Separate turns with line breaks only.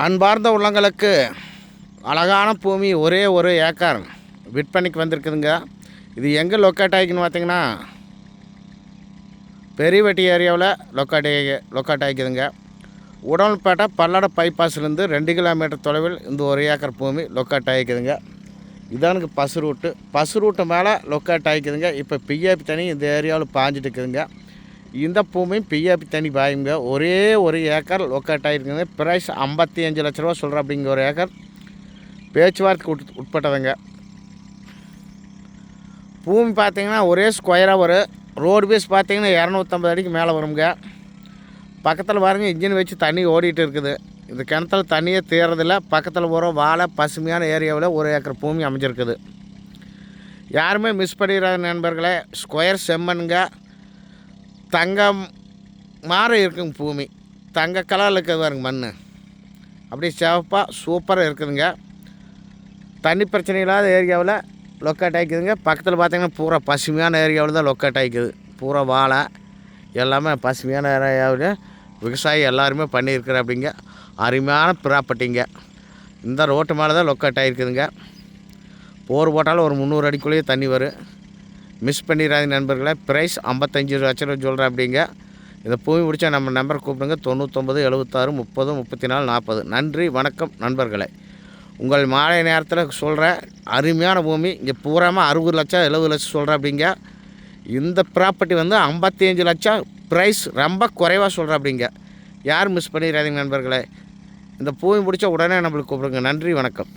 அன்பார்ந்த உள்ளங்களுக்கு அழகான பூமி ஒரே ஒரு ஏக்கர் விற்பனைக்கு வந்திருக்குதுங்க. இது எங்கே லொக்கேட் ஆகிக்குன்னு பார்த்தீங்கன்னா பெரியவட்டி ஏரியாவில் லொக்கேட் ஆகிக்குதுங்க. உடல்பேட்டை பல்லட பைபாஸ்லேருந்து 2 கிலோமீட்டர் தொலைவில் இந்த ஒரு ஏக்கர் பூமி லொக்கேட் ஆகிக்குதுங்க. இதானுக்கு பசு ரூட்டு மேலே லொக்கேட் ஆகிக்குதுங்க. இப்போ பிஏபி தண்ணி இந்த ஏரியாவில் பாஞ்சிட்டு இருக்குதுங்க. இந்த பூமியும் பிஏபி தண்ணி பாயுங்க. ஒரே ஒரு ஏக்கர் லொக்கேட் ஆகிருக்குங்க. ப்ரைஸ் 55 லட்ச ரூபா சொல்கிறேன். அப்படிங்கிற ஒரு ஏக்கர் பேச்சுவார்த்தைக்கு உட்பட்டதுங்க. பூமி பார்த்திங்கன்னா ஒரே ஸ்கொயராக வரும். ரோடு பேஸ் பார்த்திங்கன்னா 250 அடிக்கு மேலே வருங்க. பக்கத்தில் பாருங்கள் இன்ஜின் வச்சு தண்ணி ஓடிட்டு இருக்குது. இந்த கிணத்துல தண்ணியே தேர்றதில்ல. பக்கத்தில் போகிற வாழை பசுமையான ஏரியாவில் ஒரு ஏக்கர் பூமி அமைஞ்சிருக்குது. யாருமே மிஸ் பண்ணிடாத நண்பர்களே. ஸ்கொயர் செம்மண்ங்க. தங்கம் மாற இருக்குங்க பூமி. தங்க கலரில் இருக்குது பாருங்க மண். அப்படியே சிவப்பாக சூப்பராக இருக்குதுங்க. தண்ணி பிரச்சனை இல்லாத ஏரியாவில் லொக்கேட் ஆகிக்குதுங்க. பக்கத்தில் பார்த்திங்கன்னா பூரா பசுமையான ஏரியாவில் தான் லொக்கேட் ஆகிக்குது. பூரா வாழை எல்லாமே பசுமையான ஏரியாவில் விவசாயி எல்லாருமே பண்ணியிருக்கிற அப்படிங்க அருமையான ப்ராப்பர்ட்டிங்க. இந்த ரோட்டு மேலே தான் லொக்கேட் ஆகிருக்குதுங்க. போர் போட்டாலும் ஒரு 300 அடிக்குள்ளேயே தண்ணி வரும். மிஸ் பண்ணிடாதீங்க நண்பர்களே. ப்ரைஸ் 55 லட்ச ரூபா சொல்கிறேன் அப்படிங்க. இந்த பூமி பிடிச்சா நம்ம நம்பர் கூப்பிடுங்க 99 76 30 34 40. நன்றி வணக்கம் நண்பர்களே. உங்கள் மாலை நேரத்தில் சொல்கிறேன். அருமையான பூமி. இங்கே பூராமல் 60 லட்சம் 70 லட்சம் சொல்கிறேன் அப்படிங்க. இந்த ப்ராப்பர்ட்டி வந்து 55 லட்சம் ப்ரைஸ் ரொம்ப குறைவாக சொல்கிறேன் அப்படிங்க. யாரும் மிஸ் பண்ணிடாதீங்க நண்பர்களே. இந்த பூமி பிடிச்சா உடனே நம்மளுக்கு கூப்பிடுங்க. நன்றி வணக்கம்.